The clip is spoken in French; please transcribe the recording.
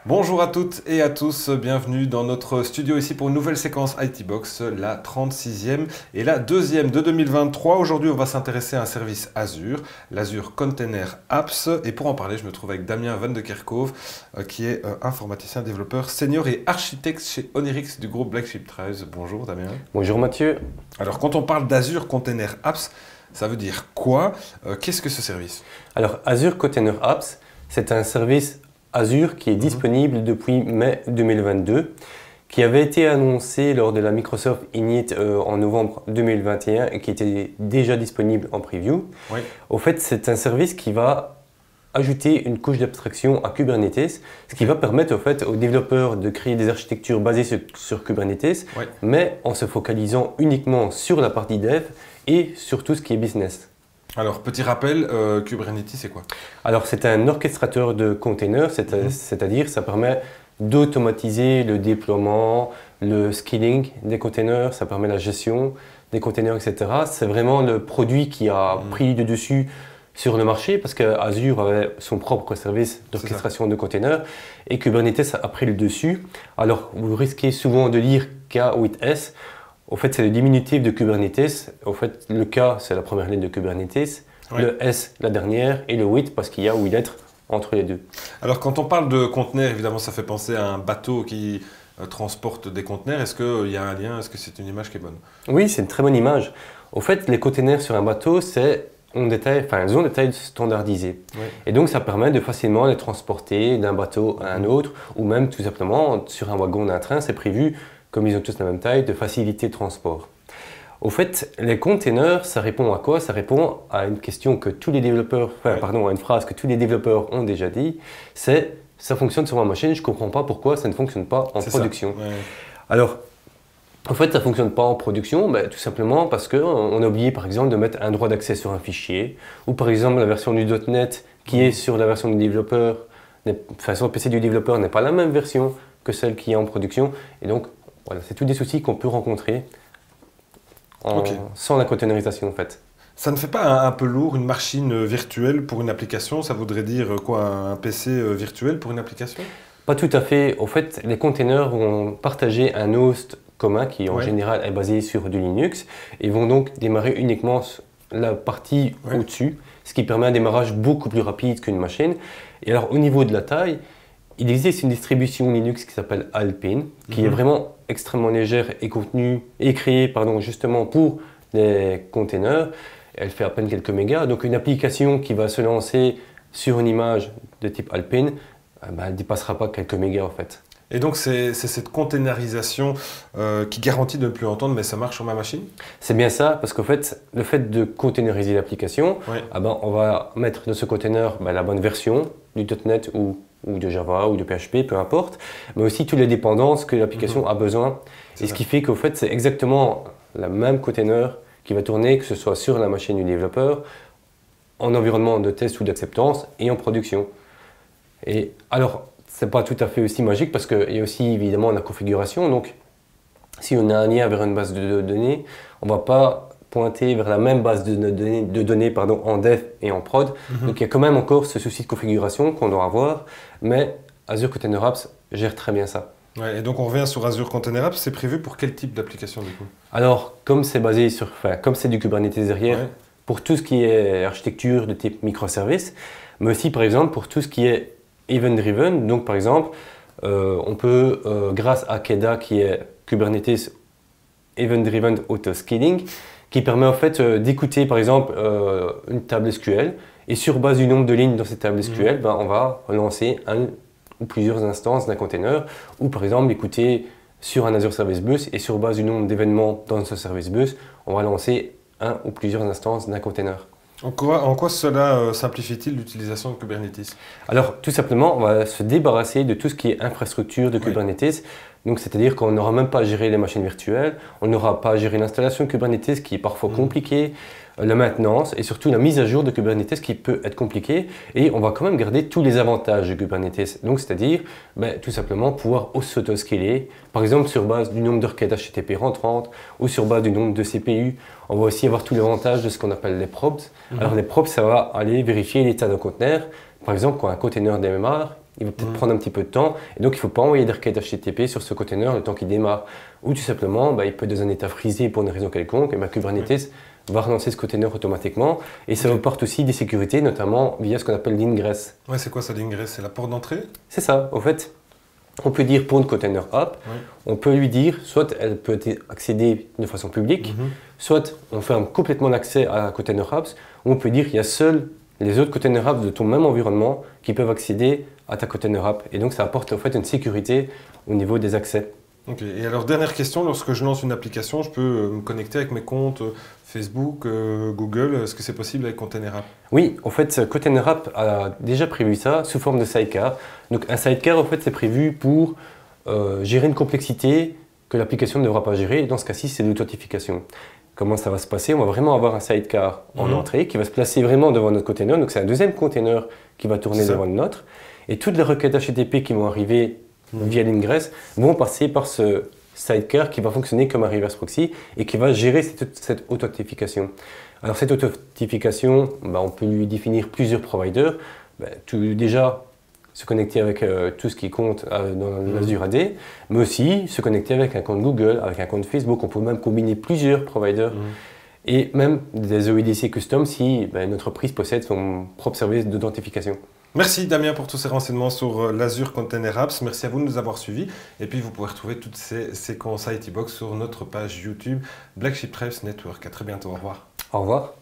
Bonjour à toutes et à tous, bienvenue dans notre studio ici pour une nouvelle séquence IT Box, la 36e et la deuxième de 2023. Aujourd'hui, on va s'intéresser à un service Azure, l'Azure Container Apps. Et pour en parler, je me trouve avec Damien Van de Kerkhove, qui est informaticien, développeur senior et architecte chez Onirix du groupe Black Sheep Trails. Bonjour Damien. Bonjour Mathieu. Alors, quand on parle d'Azure Container Apps, ça veut dire quoi? Qu'est-ce que ce service? Alors, Azure Container Apps, c'est un service Azure qui est disponible depuis mai 2022, qui avait été annoncé lors de la Microsoft Ignite en novembre 2021 et qui était déjà disponible en preview. Oui. Au fait, c'est un service qui va ajouter une couche d'abstraction à Kubernetes, ce qui va permettre au fait, aux développeurs de créer des architectures basées sur Kubernetes, Oui. mais en se focalisant uniquement sur la partie dev et sur tout ce qui est business. Alors, petit rappel, Kubernetes, c'est quoi? Alors, c'est un orchestrateur de containers, c'est-à-dire ça permet d'automatiser le déploiement, le scaling des containers, ça permet la gestion des containers, etc. C'est vraiment le produit qui a pris le dessus sur le marché parce qu'Azure avait son propre service d'orchestration de containers et Kubernetes a pris le dessus. Alors, vous risquez souvent de lire K8S. Au fait, c'est le diminutif de Kubernetes. Au fait, le K, c'est la première lettre de Kubernetes, Ouais. le S, la dernière, et le 8, parce qu'il y a 8 lettres entre les deux. Alors, quand on parle de conteneurs, évidemment, ça fait penser à un bateau qui transporte des conteneurs. Est-ce qu'il y a un lien? Est-ce que c'est une image qui est bonne? Oui, c'est une très bonne image. Au fait, les containers sur un bateau, elles ont des tailles standardisées. Ouais. Et donc, ça permet de facilement les transporter d'un bateau à un autre, ou même tout simplement sur un wagon d'un train, c'est prévu, comme ils ont tous la même taille, de faciliter le transport. Au fait, les containers, ça répond à quoi? Ça répond à une question que tous les développeurs, à une phrase que tous les développeurs ont déjà dit, c'est « ça fonctionne sur ma machine, je ne comprends pas pourquoi ça ne fonctionne pas en production ». Ouais. Alors, en fait, ça ne fonctionne pas en production, tout simplement parce qu'on a oublié par exemple de mettre un droit d'accès sur un fichier, ou par exemple la version du .NET qui est sur la version du développeur, sur le PC du développeur n'est pas la même version que celle qui est en production, et donc voilà, c'est tous des soucis qu'on peut rencontrer sans la containerisation en fait. Ça ne fait pas un peu lourd une machine virtuelle pour une application? Ça voudrait dire quoi, un PC virtuel pour une application? Pas tout à fait. Au fait, les containers vont partager un host commun qui en général est basé sur du Linux et vont donc démarrer uniquement la partie au-dessus, ce qui permet un démarrage beaucoup plus rapide qu'une machine. Et alors au niveau de la taille, il existe une distribution Linux qui s'appelle Alpine, qui est vraiment extrêmement légère et créée justement pour les containers. Elle fait à peine quelques mégas. Donc une application qui va se lancer sur une image de type Alpine, elle ne dépassera pas quelques mégas en fait. Et donc c'est cette containerisation qui garantit de ne plus entendre, mais ça marche sur ma machine? C'est bien ça, parce qu'en fait, le fait de containeriser l'application, on va mettre dans ce container la bonne version du .NET ou de Java ou de PHP, peu importe, mais aussi toutes les dépendances que l'application a besoin. Et ce qui fait qu'au fait, c'est exactement le même container qui va tourner, que ce soit sur la machine du développeur, en environnement de test ou d'acceptance et en production. Et alors, c'est pas tout à fait aussi magique parce qu'il y a aussi évidemment la configuration. Donc, si on a un lien vers une base de données, on ne va pas pointer vers la même base de données en dev et en prod. Donc, il y a quand même encore ce souci de configuration qu'on doit avoir, mais Azure Container Apps gère très bien ça. Ouais, et donc, on revient sur Azure Container Apps. C'est prévu pour quel type d'application du coup? Alors, comme c'est basé sur, comme c'est du Kubernetes derrière, pour tout ce qui est architecture de type microservice, mais aussi par exemple pour tout ce qui est event-driven. Donc, par exemple, on peut, grâce à KEDA qui est Kubernetes Event-Driven Auto-Scaling, qui permet en fait d'écouter par exemple une table SQL et sur base du nombre de lignes dans cette table SQL, on va lancer un ou plusieurs instances d'un container ou par exemple écouter sur un Azure Service Bus et sur base du nombre d'événements dans ce Service Bus, on va lancer un ou plusieurs instances d'un container. En quoi cela simplifie-t-il l'utilisation de Kubernetes? Alors tout simplement, on va se débarrasser de tout ce qui est infrastructure de Kubernetes. Donc c'est-à-dire qu'on n'aura même pas à gérer les machines virtuelles, on n'aura pas à gérer l'installation de Kubernetes qui est parfois compliquée, la maintenance et surtout la mise à jour de Kubernetes qui peut être compliquée, et on va quand même garder tous les avantages de Kubernetes. Donc c'est-à-dire tout simplement pouvoir s'auto-scaler, par exemple sur base du nombre de requêtes HTTP rentrantes ou sur base du nombre de CPU. On va aussi avoir tous les avantages de ce qu'on appelle les probes. Alors les probes, ça va aller vérifier l'état d'un conteneur. Par exemple, quand un container démarre, il va peut-être prendre un petit peu de temps, et donc il ne faut pas envoyer des requêtes HTTP sur ce container le temps qu'il démarre. Ou tout simplement, il peut être dans un état frisé pour une raison quelconque, et Kubernetes va relancer ce container automatiquement, et ça apporte aussi des sécurités, notamment via ce qu'on appelle l'ingress. Ouais, c'est quoi ça l'ingress? C'est la porte d'entrée? C'est ça, en fait. On peut dire pour une container app, on peut lui dire, soit elle peut être accédée de façon publique, soit on ferme complètement l'accès à la container apps, ou on peut dire qu'il y a seuls les autres container apps de ton même environnement qui peuvent accéder à ta container app. Et donc ça apporte en fait une sécurité au niveau des accès. Ok, et alors dernière question, lorsque je lance une application, je peux me connecter avec mes comptes Facebook, Google, est-ce que c'est possible avec Container App? Oui, en fait, Container App a déjà prévu ça sous forme de sidecar. Donc un sidecar, en fait, c'est prévu pour gérer une complexité que l'application ne devra pas gérer. Et dans ce cas-ci, c'est l'authentification. Comment ça va se passer? On va vraiment avoir un sidecar en entrée qui va se placer vraiment devant notre container. Donc c'est un deuxième container qui va tourner devant le nôtre. Et toutes les requêtes HTTP qui vont arriver via l'ingress vont passer par ce sidecar qui va fonctionner comme un reverse proxy et qui va gérer cette authentification. Alors cette authentification, on peut lui définir plusieurs providers. Déjà, se connecter avec tout ce qui compte dans l'Azure AD, mais aussi se connecter avec un compte Google, avec un compte Facebook. On peut même combiner plusieurs providers et même des OIDC custom si une entreprise possède son propre service d'authentification. Merci Damien pour tous ces renseignements sur l'Azure Container Apps. Merci à vous de nous avoir suivis. Et puis vous pouvez retrouver toutes ces séquences ITbox sur notre page YouTube Black Sheep Trails Network. À très bientôt. Au revoir. Au revoir.